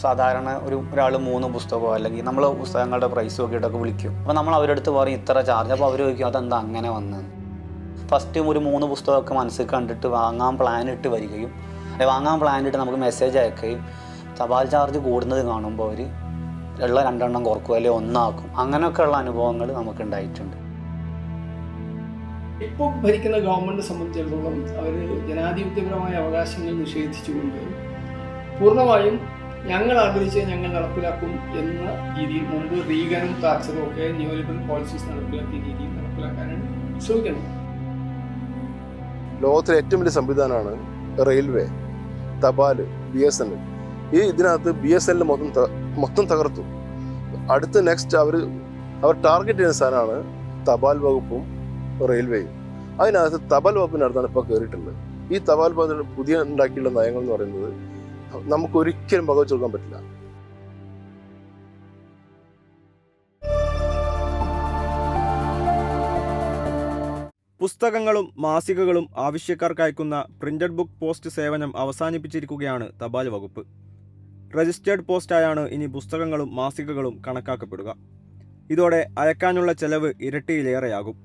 സാധാരണ ഒരാൾ 3 പുസ്തകമോ അല്ലെങ്കിൽ നമ്മൾ പുസ്തകങ്ങളുടെ പ്രൈസ് നോക്കിയിട്ടൊക്കെ വിളിക്കും. അപ്പോൾ നമ്മൾ അവരുടെ അടുത്ത് പറയും ഇത്ര ചാർജ്. അപ്പോൾ അവർ ചോദിക്കും അതെന്താ അങ്ങനെ വന്നത്. ഫസ്റ്റ് ഒരു 3 പുസ്തകമൊക്കെ മനസ്സിൽ കണ്ടിട്ട് വാങ്ങാൻ പ്ലാനിട്ട് വരികയും വാങ്ങാൻ പ്ലാനിട്ട് നമുക്ക് മെസ്സേജ് അയക്കുകയും തപാൽ ചാർജ് കൂടുന്നത് കാണുമ്പോൾ അവർ ഉള്ള 2 എണ്ണം കുറക്കും അല്ലെങ്കിൽ 1 ആക്കും. അങ്ങനെയൊക്കെയുള്ള അനുഭവങ്ങൾ നമുക്ക് ഉണ്ടായിട്ടുണ്ട്. ഇപ്പോൾ ഭരിക്കുന്ന ഗവൺമെൻറ് സംബന്ധിച്ചിടത്തോളം അവർ ജനാധിപത്യപരമായ അവകാശങ്ങൾ നിഷേധിച്ചുകൊണ്ട് പൂർണ്ണമായും ഞങ്ങൾ ആഗ്രഹിച്ച് ഞങ്ങൾ നടപ്പിലാക്കും എന്ന രീതിയിൽ മുമ്പ് റീഗനും താക്സറും ഒക്കെ ന്യൂലിബറൽ പോളിസീസ് നടപ്പിലാക്കിയ രീതിയിൽ നടപ്പിലാക്കാനാണ് ശ്രമിക്കുന്നത്. ലോകത്തിലെ ഏറ്റവും വലിയ സംവിധാനമാണ് റെയിൽവേ, തപാൽ, BSNL. ഇതിനകത്ത് BSNL മൊത്തം തകർത്തു. അടുത്ത നെക്സ്റ്റ് അവർ ടാർഗറ്റ് ചെയ്യുന്ന സാധനമാണ് തപാൽ വകുപ്പും റെയിൽവേയും. അതിനകത്ത് തപാൽ വകുപ്പിനടുത്താണ് ഇപ്പോൾ കയറിയിട്ടുള്ളത്. ഈ തപാൽ വകുപ്പിന് പുതിയ ഉണ്ടാക്കിയുള്ള നയങ്ങൾ എന്ന് പറയുന്നത് നമുക്ക് ഒരിക്കലും പകവച്ചു കൊടുക്കാൻ പറ്റില്ല. പുസ്തകങ്ങളും മാസികകളും ആവശ്യക്കാർക്ക് അയക്കുന്ന പ്രിന്റഡ് ബുക്ക് പോസ്റ്റ് സേവനം അവസാനിപ്പിച്ചിരിക്കുകയാണ് തപാൽ വകുപ്പ്. രജിസ്റ്റേർഡ് പോസ്റ്റായാണ് ഇനി പുസ്തകങ്ങളും മാസികകളും കണക്കാക്കപ്പെടുക. ഇതോടെ അയക്കാനുള്ള ചെലവ് ഇരട്ടിയിലേറെയാകും.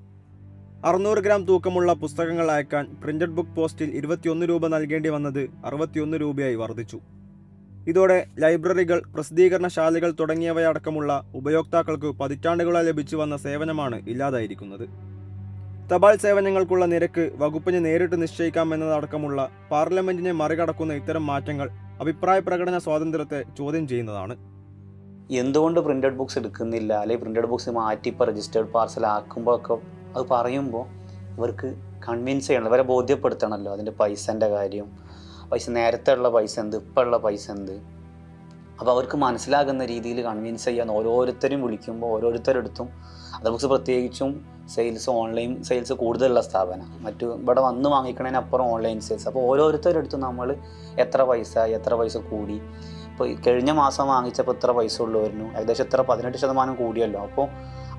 600 ഗ്രാം തൂക്കമുള്ള പുസ്തകങ്ങൾ അയക്കാൻ പ്രിന്റഡ് ബുക്ക് പോസ്റ്റിൽ 21 രൂപ നൽകേണ്ടി വന്നത് 61 രൂപയായി വർദ്ധിച്ചു. ഇതോടെ ലൈബ്രറികൾ, പ്രസിദ്ധീകരണശാലകൾ തുടങ്ങിയവയടക്കമുള്ള ഉപയോക്താക്കൾക്ക് പതിറ്റാണ്ടുകളായി ലഭിച്ചു വന്ന സേവനമാണ് ഇല്ലാതായിരിക്കുന്നത്. തപാൽ സേവനങ്ങൾക്കുള്ള നിരക്ക് വകുപ്പിന് നേരിട്ട് നിശ്ചയിക്കാമെന്നതടക്കമുള്ള പാർലമെന്റിനെ മറികടക്കുന്ന ഇത്തരം മാറ്റങ്ങൾ അഭിപ്രായ പ്രകടന സ്വാതന്ത്ര്യത്തെ ചോദ്യം ചെയ്യുന്നതാണ്. എന്തുകൊണ്ട് പ്രിന്റഡ് ബുക്സ് എടുക്കുന്നില്ല, അല്ലെങ്കിൽ പ്രിന്റഡ് ബുക്സ് മാറ്റി ഇപ്പോൾ രജിസ്റ്റേർഡ് പാർസൽ ആക്കുമ്പോൾ ഒക്കെ അത് പറയുമ്പോൾ ഇവർക്ക് കൺവിൻസ് ചെയ്യണം, ഇവരെ ബോധ്യപ്പെടുത്തണമല്ലോ അതിൻ്റെ പൈസൻ്റെ കാര്യം. നേരത്തെ ഉള്ള പൈസ എന്ത്, ഇപ്പോൾ ഉള്ള പൈസ എന്ത്. അപ്പോൾ അവർക്ക് മനസ്സിലാകുന്ന രീതിയിൽ കൺവിൻസ് ചെയ്യാൻ ഓരോരുത്തരും വിളിക്കുമ്പോൾ ഓരോരുത്തരെടുത്തും അത് ബുക്സ് പ്രത്യേകിച്ചും ഓൺലൈൻ സെയിൽസ് കൂടുതലുള്ള സ്ഥാപനം, ഇവിടെ വന്ന് വാങ്ങിക്കണതിനപ്പുറം ഓൺലൈൻ സെയിൽസ്. അപ്പോൾ ഓരോരുത്തരെടുത്തും നമ്മൾ എത്ര പൈസ കൂടി, ഇപ്പോൾ കഴിഞ്ഞ മാസം വാങ്ങിച്ചപ്പോൾ ഇത്ര പൈസ ഉള്ളവരുന്നു, ഏകദേശം ഇത്ര 18% കൂടിയല്ലോ. അപ്പോൾ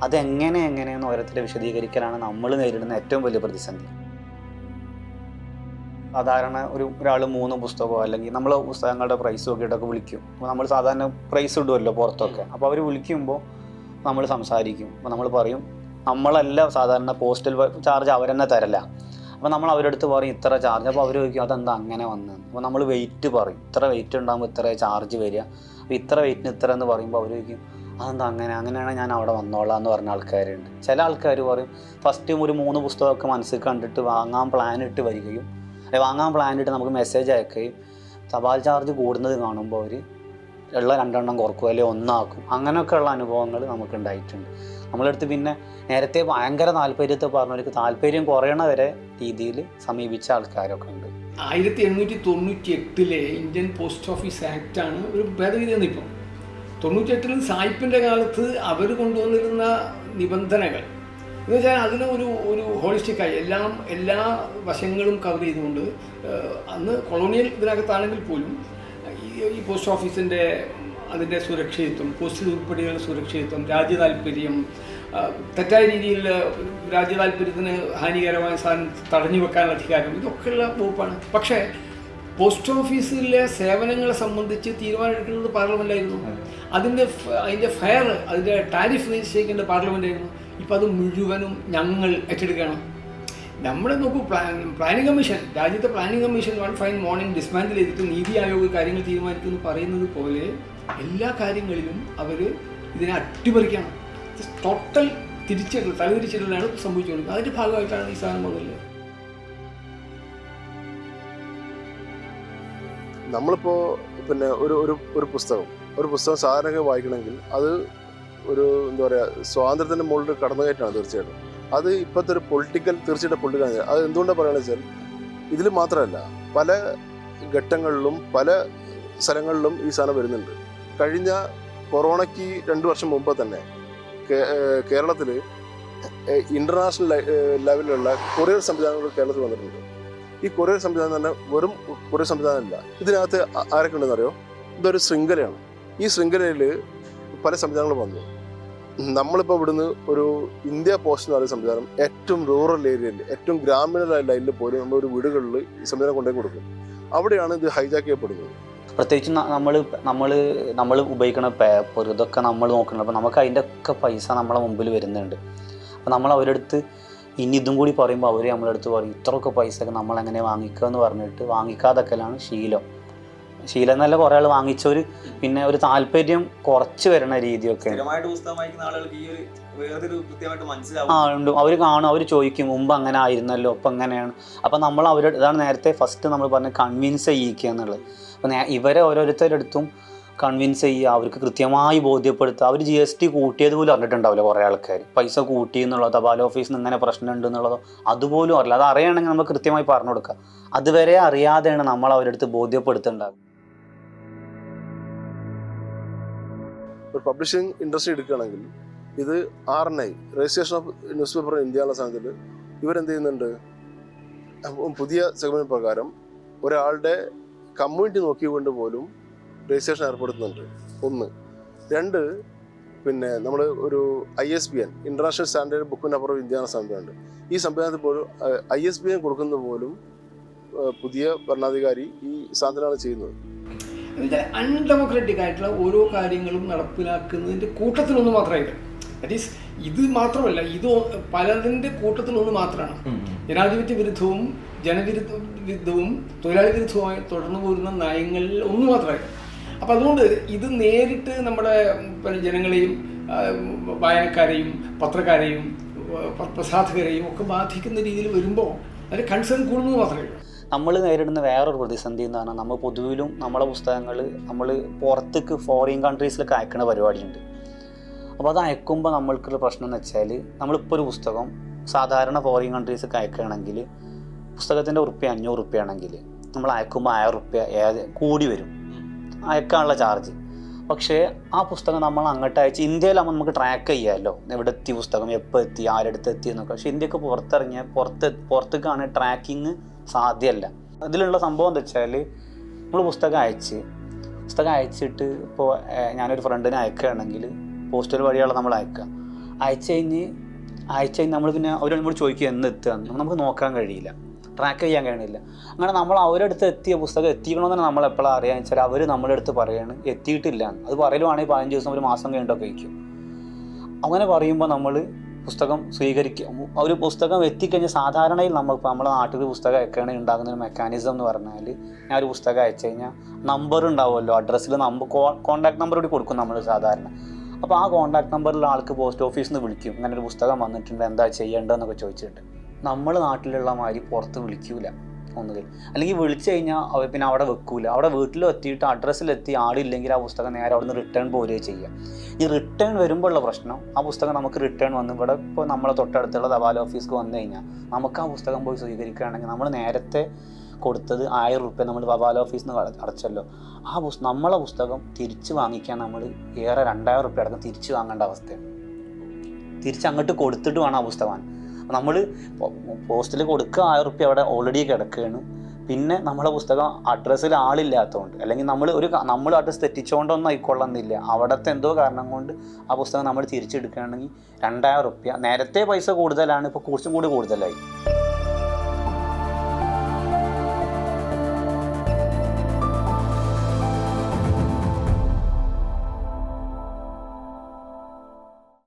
അതെങ്ങനെയെന്ന് ഓരോരുത്തരെ വിശദീകരിക്കലാണ് നമ്മൾ നേരിടുന്ന ഏറ്റവും വലിയ പ്രതിസന്ധി. സാധാരണ ഒരാൾ 3 പുസ്തകമോ അല്ലെങ്കിൽ നമ്മൾ പുസ്തകങ്ങളുടെ പ്രൈസ് നോക്കിയിട്ടൊക്കെ വിളിക്കും. അപ്പോൾ നമ്മൾ സാധാരണ പ്രൈസ് ഇടുമല്ലോ പുറത്തൊക്കെ. അപ്പോൾ അവർ വിളിക്കുമ്പോൾ നമ്മൾ സംസാരിക്കും. അപ്പോൾ നമ്മൾ പറയും നമ്മളല്ല സാധാരണ പോസ്റ്റൽ ചാർജ് അവരെന്നെ തരല്ല. അപ്പോൾ നമ്മൾ അവരുടെ അടുത്ത് പറയും ഇത്ര ചാർജ്. അപ്പോൾ അവർ ചോദിക്കും അതെന്താ അങ്ങനെ വന്നത്. അപ്പോൾ നമ്മൾ വെയിറ്റ് പറയും, ഇത്ര വെയിറ്റ് ഉണ്ടാകുമ്പോൾ ഇത്ര ചാർജ് വരിക. അപ്പോൾ ഇത്ര വെയിറ്റിന് ഇത്ര എന്ന് പറയുമ്പോൾ അവർ ചോദിക്കും അതെന്താ അങ്ങനെയാണെങ്കിൽ ഞാൻ അവിടെ വന്നോളാം എന്ന് പറഞ്ഞ ആൾക്കാരുണ്ട്. ചില ആൾക്കാർ പറയും ഫസ്റ്റ് ഒരു 3 പുസ്തകമൊക്കെ മനസ്സിൽ കണ്ടിട്ട് വാങ്ങാൻ പ്ലാനിട്ട് വരികയും വാങ്ങാൻ പ്ലാനിട്ട് നമുക്ക് മെസ്സേജ് അയക്കുകയും തപാൽ ചാർജ് കൂടുന്നത് കാണുമ്പോൾ അവർ ഉള്ള 2 എണ്ണം കുറക്കും അല്ലെങ്കിൽ 1 ആക്കും. അങ്ങനെയൊക്കെയുള്ള അനുഭവങ്ങൾ നമുക്ക് ഉണ്ടായിട്ടുണ്ട്. നമ്മളെടുത്ത് പിന്നെ നേരത്തെ ഭയങ്കര താല്പര്യത്തെ പറഞ്ഞവർക്ക് താല്പര്യം കുറയണ വരെ രീതിയിൽ സമീപിച്ച ആൾക്കാരൊക്കെ ഉണ്ട്. 1898 ഇന്ത്യൻ പോസ്റ്റ് ഓഫീസ് ആക്റ്റാണ് ഒരു ഭേദഗതി വന്നിപ്പോൾ. 98 സായിപ്പിൻ്റെ കാലത്ത് അവർ കൊണ്ടുവന്നിരുന്ന നിബന്ധനകൾ എന്ന് വെച്ചാൽ അതിന് ഒരു ഹോളിസ്റ്റിക്കായി എല്ലാ വശങ്ങളും കവർ ചെയ്തുകൊണ്ട് അന്ന് കൊളോണിയൽ ഇതിനകത്താണെങ്കിൽ പോലും ഈ പോസ്റ്റ് ഓഫീസിൻ്റെ അതിൻ്റെ സുരക്ഷിതത്വം, പോസ്റ്റൽ ഉരുപ്പടികളുടെ സുരക്ഷിതത്വം, രാജ്യതാല്പര്യം, തെറ്റായ രീതിയിൽ രാജ്യതാല്പര്യത്തിന് ഹാനികരമായ സാധനം തടഞ്ഞു വെക്കാനുള്ള അധികാരം, ഇതൊക്കെയുള്ള വകുപ്പാണ്. പക്ഷേ പോസ്റ്റ് ഓഫീസിലെ സേവനങ്ങളെ സംബന്ധിച്ച് തീരുമാനമെടുക്കുന്നത് പാർലമെൻറ്റായിരുന്നു. അതിൻ്റെ ഫെയർ, അതിൻ്റെ ടാരിഫ് നിശ്ചയിക്കേണ്ട പാർലമെൻറ്റായിരുന്നു. ഇപ്പോൾ അത് മുഴുവനും ഞങ്ങൾ ഏറ്റെടുക്കണം. നമ്മുടെ നോക്കൂ, പ്ലാനിംഗ് കമ്മീഷൻ, രാജ്യത്തെ planning commission one fine morning dismantle ചെയ്തിട്ട് നീതി ആയോഗ് കാര്യങ്ങൾ തീരുമാനിക്കുമെന്ന് പറയുന്നത് പോലെ എല്ലാ കാര്യങ്ങളിലും അവർ ഇതിനെ അട്ടിമറിക്കണം. ടോട്ടൽ തലതിരിച്ചിടലാണ് സംഭവിച്ചുകൊണ്ടിരിക്കുന്നത്. അതിൻ്റെ ഭാഗമായിട്ടാണ് ഈ സാധനം വന്നത്. നമ്മളിപ്പോൾ പിന്നെ ഒരു പുസ്തകം സാധാരണ വായിക്കണമെങ്കിൽ അത് എന്താ പറയുക, സ്വാതന്ത്ര്യത്തിൻ്റെ മുകളിൽ കടന്നുകയറ്റാണ് തീർച്ചയായിട്ടും. അത് ഇപ്പോഴത്തെ ഒരു തീർച്ചയായിട്ടും പൊളിറ്റിക്കൽ. അത് എന്തുകൊണ്ടാണ് പറയുകയെന്ന് വെച്ചാൽ ഇതിൽ മാത്രമല്ല പല ഘട്ടങ്ങളിലും പല സ്ഥലങ്ങളിലും ഈ സാധനം വരുന്നുണ്ട്. കഴിഞ്ഞ കൊറോണയ്ക്ക് 2 വർഷം മുമ്പ് തന്നെ കേരളത്തിൽ ഇൻ്റർനാഷണൽ ലെവലിലുള്ള കൊറിയർ സംവിധാനങ്ങൾ കേരളത്തിൽ വന്നിട്ടുണ്ട്. ഈ കൊറിയർ സംവിധാനം തന്നെ വെറും കൊറിയർ സംവിധാനമല്ല. ഇതിനകത്ത് ആരൊക്കെ ഉണ്ടെന്ന് അറിയോ? ഇതൊരു ശൃംഖലയാണ്. ഈ ശൃംഖലയിൽ പല സംവിധാനങ്ങളും വന്നു. നമ്മളിപ്പോൾ ഇവിടുന്ന് ഒരു ഇന്ത്യ പോസ്റ്റ് എന്ന് പറയുന്ന സംവിധാനം ഏറ്റവും റൂറൽ ഏരിയയിൽ, ഏറ്റവും ഗ്രാമീണ ലൈനിൽ പോലും നമ്മളൊരു വീടുകളിൽ ഈ സംവിധാനം കൊണ്ടുപോയി കൊടുക്കും. അവിടെയാണ് ഇത് ഹൈജാക്ക് ചെയ്യപ്പെടുന്നത്. പ്രത്യേകിച്ച് നമ്മൾ ഉപയോഗിക്കുന്ന പേപ്പർ ഇതൊക്കെ നമ്മൾ നോക്കുന്നുണ്ട്. അപ്പോൾ നമുക്ക് അതിൻ്റെ ഒക്കെ പൈസ നമ്മളെ മുമ്പിൽ വരുന്നുണ്ട്. അപ്പോൾ നമ്മൾ അവരുടെ അടുത്ത് ഇനി ഇതും കൂടി പറയുമ്പോൾ അവർ നമ്മളെ അടുത്ത് പറയും ഇത്രയൊക്കെ പൈസയൊക്കെ നമ്മളെങ്ങനെ വാങ്ങിക്കുക എന്ന് പറഞ്ഞിട്ട് വാങ്ങിക്കാതൊക്കെയാണ് ശീലം എന്നല്ല കുറേ ആൾ വാങ്ങിച്ചവർ പിന്നെ ഒരു താല്പര്യം കുറച്ച് വരുന്ന രീതിയൊക്കെ ഉണ്ട്. അവർ കാണും, അവർ ചോദിക്കും മുമ്പ് അങ്ങനെ ആയിരുന്നല്ലോ ഇപ്പം അങ്ങനെയാണ്. അപ്പം നമ്മൾ അവരുടെ ഇതാണ് നേരത്തെ ഫസ്റ്റ് നമ്മൾ പറഞ്ഞ കൺവിൻസ് ചെയ്യിക്കുക എന്നുള്ളത്. അപ്പം ഇവരെ ഓരോരുത്തരടുത്തും കൺവിൻസ് ചെയ്യുക, അവർക്ക് കൃത്യമായി ബോധ്യപ്പെടുത്തുക. അവർ GST കൂട്ടിയത് പോലും അറിഞ്ഞിട്ടുണ്ടാവില്ല കുറേ ആൾക്കാർ. പൈസ കൂട്ടി എന്നുള്ളതോ തപാൽ ഓഫീസിൽ നിന്ന് ഇങ്ങനെ പ്രശ്നമുണ്ട് എന്നുള്ളതോ അതുപോലും അറിയില്ല. അത് അറിയണമെങ്കിൽ നമ്മൾ കൃത്യമായി പറഞ്ഞു കൊടുക്കുക. അതുവരെ അറിയാതെയാണ് നമ്മൾ അവരുടെ അടുത്ത് ബോധ്യപ്പെടുത്തുന്നുണ്ടാകുക. ഒരു പബ്ലിഷിംഗ് ഇൻഡസ്ട്രി എടുക്കുകയാണെങ്കിൽ ഇത് RNI registration of newspaper ഇന്ത്യയുള്ള സ്ഥാനത്തിൽ ഇവരെന്ത് ചെയ്യുന്നുണ്ട്, പുതിയ സെഗ്മെന്റ് പ്രകാരം ഒരാളുടെ കമ്മ്യൂണിറ്റി നോക്കിക്കൊണ്ട് പോലും രജിസ്ട്രേഷൻ ഏർപ്പെടുത്തുന്നുണ്ട്. 1. 2, പിന്നെ നമ്മൾ ഒരു ISBN international standard book number of India എന്ന സംവിധാനമുണ്ട്. ഈ സംവിധാനത്തിൽ പോലും ISBN കൊടുക്കുന്നത് പോലും പുതിയ ഭരണാധികാരി ഈ സ്ഥാനത്തിലാണ് ചെയ്യുന്നത്. എന്നുവെച്ചാൽ അൺഡെമോക്രാറ്റിക് ആയിട്ടുള്ള ഓരോ കാര്യങ്ങളും നടപ്പിലാക്കുന്നതിൻ്റെ കൂട്ടത്തിലൊന്ന് മാത്രമായിട്ട്, ദാറ്റ് ഈസ് ഇത് മാത്രമല്ല, ഇത് പലതിൻ്റെ കൂട്ടത്തിലൊന്ന് മാത്രമാണ്. ജനാധിപത്യ വിരുദ്ധവും ജനവിരുദ്ധവും തൊഴിലാളി വിരുദ്ധവുമായി തുടർന്നു പോരുന്ന നയങ്ങളിൽ ഒന്ന് മാത്രമായിട്ട്. അപ്പം അതുകൊണ്ട് ഇത് നേരിട്ട് നമ്മുടെ ജനങ്ങളെയും വായനക്കാരെയും പത്രക്കാരെയും പ്രസാധകരെയും ഒക്കെ ബാധിക്കുന്ന രീതിയിൽ വരുമ്പോൾ അതിന് കൺസേൺ കൂടുന്നത് മാത്രമേ ഉള്ളൂ. നമ്മൾ നേരിടുന്ന വേറൊരു പ്രതിസന്ധി എന്ന് പറഞ്ഞാൽ നമ്മൾ പൊതുവിലും നമ്മളെ പുസ്തകങ്ങൾ നമ്മൾ പുറത്തേക്ക് ഫോറിൻ കൺട്രീസിലൊക്കെ അയക്കുന്ന പരിപാടിയുണ്ട്. അപ്പോൾ അത് അയക്കുമ്പോൾ നമ്മൾക്കുള്ള പ്രശ്നം എന്ന് വെച്ചാൽ നമ്മളിപ്പോൾ ഒരു പുസ്തകം സാധാരണ ഫോറിൻ കൺട്രീസൊക്കെ അയക്കുകയാണെങ്കിൽ പുസ്തകത്തിൻ്റെ ഉറുപ്പ്യ 500 റുപ്യ ആണെങ്കിൽ നമ്മൾ അയക്കുമ്പോൾ 1000 റുപ്യ കൂടി വരും അയക്കാനുള്ള ചാർജ്. പക്ഷേ ആ പുസ്തകം നമ്മൾ അങ്ങോട്ട് അയച്ച് ഇന്ത്യയിലാകുമ്പോൾ നമുക്ക് ട്രാക്ക് ചെയ്യാമല്ലോ, എവിടെ എത്തി പുസ്തകം, എപ്പോൾ എത്തി, ആരെടുത്ത് എത്തി എന്നൊക്കെ. പക്ഷേ ഇന്ത്യക്ക് പുറത്തിറങ്ങിയാൽ പുറത്തേക്കാണ് ട്രാക്കിങ് സാധ്യമല്ല. അതിലുള്ള സംഭവം എന്താ വെച്ചാൽ നമ്മൾ പുസ്തകം അയച്ചിട്ട് ഇപ്പോൾ ഞാനൊരു ഫ്രണ്ടിനെ അയക്കുകയാണെങ്കിൽ പോസ്റ്റൽ വഴിയാണ് നമ്മൾ അയച്ചു കഴിഞ്ഞ് നമ്മൾ പിന്നെ അവർ നമ്മൾ ചോദിക്കുക എന്ന് എത്തുക നമുക്ക് നോക്കാൻ കഴിയില്ല, ട്രാക്ക് ചെയ്യാൻ കഴിയില്ല. അങ്ങനെ നമ്മൾ അവരുടെ അടുത്ത് എത്തിയ പുസ്തകം എത്തിക്കണമെന്ന് തന്നെ നമ്മൾ എപ്പോഴാണ് അറിയാമെന്ന് വെച്ചാൽ അവർ നമ്മുടെ അടുത്ത് പറയാണ് എത്തിയിട്ടില്ല. അത് പറയലുവാണെങ്കിൽ 15 ദിവസം ഒരു മാസം കഴിഞ്ഞിട്ടൊക്കെ വയ്ക്കും. അങ്ങനെ പറയുമ്പോൾ നമ്മൾ പുസ്തകം സ്വീകരിക്കും. ഒരു പുസ്തകം എത്തിക്കഴിഞ്ഞാൽ സാധാരണയിൽ നമ്മളിപ്പോൾ നമ്മുടെ നാട്ടിൽ പുസ്തകം അയക്കുകയാണെങ്കിൽ ഉണ്ടാകുന്ന ഒരു മെക്കാനിസം എന്ന് പറഞ്ഞാൽ ഞാൻ ഒരു പുസ്തകം അയച്ചു കഴിഞ്ഞാൽ നമ്പർ ഉണ്ടാവുമല്ലോ, അഡ്രസ്സിൽ കോൺടാക്ട് നമ്പർ കൂടി കൊടുക്കും നമ്മൾ സാധാരണ. അപ്പോൾ ആ കോൺടാക്ട് നമ്പറിലുള്ള ആൾക്ക് പോസ്റ്റ് ഓഫീസിൽ നിന്ന് വിളിക്കും, ഇങ്ങനെ ഒരു പുസ്തകം വന്നിട്ടുണ്ട് എന്താ ചെയ്യേണ്ടതെന്നൊക്കെ ചോദിച്ചിട്ട്. നമ്മൾ നാട്ടിലുള്ള മാതിരി പുറത്ത് വിളിക്കൂല ഒന്നുകിൽ, അല്ലെങ്കിൽ വിളിച്ചു കഴിഞ്ഞാൽ അവർ പിന്നെ അവിടെ വെക്കൂല. അവിടെ വീട്ടിലും എത്തിയിട്ട് അഡ്രസ്സിലെത്തി ആളില്ലെങ്കിൽ ആ പുസ്തകം നേരെ അവിടെ നിന്ന് റിട്ടേൺ പോരുകയോ ചെയ്യുക. ഈ റിട്ടേൺ വരുമ്പോഴുള്ള പ്രശ്നം, ആ പുസ്തകം നമുക്ക് റിട്ടേൺ വന്ന് ഇവിടെ ഇപ്പോൾ നമ്മളെ തൊട്ടടുത്തുള്ള തപാൽ ഓഫീസിൽ വന്നു കഴിഞ്ഞാൽ നമുക്ക് ആ പുസ്തകം പോയി സ്വീകരിക്കുകയാണെങ്കിൽ നമ്മൾ നേരത്തെ കൊടുത്തത് 1000 റുപ്യ നമ്മൾ തപാൽ ഓഫീസിൽ നിന്ന് അടച്ചല്ലോ, നമ്മളെ പുസ്തകം തിരിച്ച് വാങ്ങിക്കാൻ നമ്മൾ ഏറെ 2000 റുപ്യ അടക്കം തിരിച്ച് വാങ്ങേണ്ട അവസ്ഥയാണ്. തിരിച്ചങ്ങോട്ട് കൊടുത്തിട്ട് വേണം ആ പുസ്തകം. നമ്മൾ പോസ്റ്റിൽ കൊടുക്കുക 1000 റുപ്യ അവിടെ ഓൾറെഡി കിടക്കുകയാണ്. പിന്നെ നമ്മളെ പുസ്തകം അഡ്രസ്സിൽ ആളില്ലാത്തതുകൊണ്ട്, അല്ലെങ്കിൽ നമ്മൾ അഡ്രസ്സ് തെറ്റിച്ചുകൊണ്ടൊന്നും ആയിക്കൊള്ളുന്നില്ല, അവിടുത്തെ എന്തോ കാരണം കൊണ്ട് ആ പുസ്തകം നമ്മൾ തിരിച്ചെടുക്കുകയാണെങ്കിൽ 2000 റുപ്യ. നേരത്തെ പൈസ കൂടുതലാണ്, ഇപ്പോൾ കുറച്ചും കൂടി കൂടുതലായി.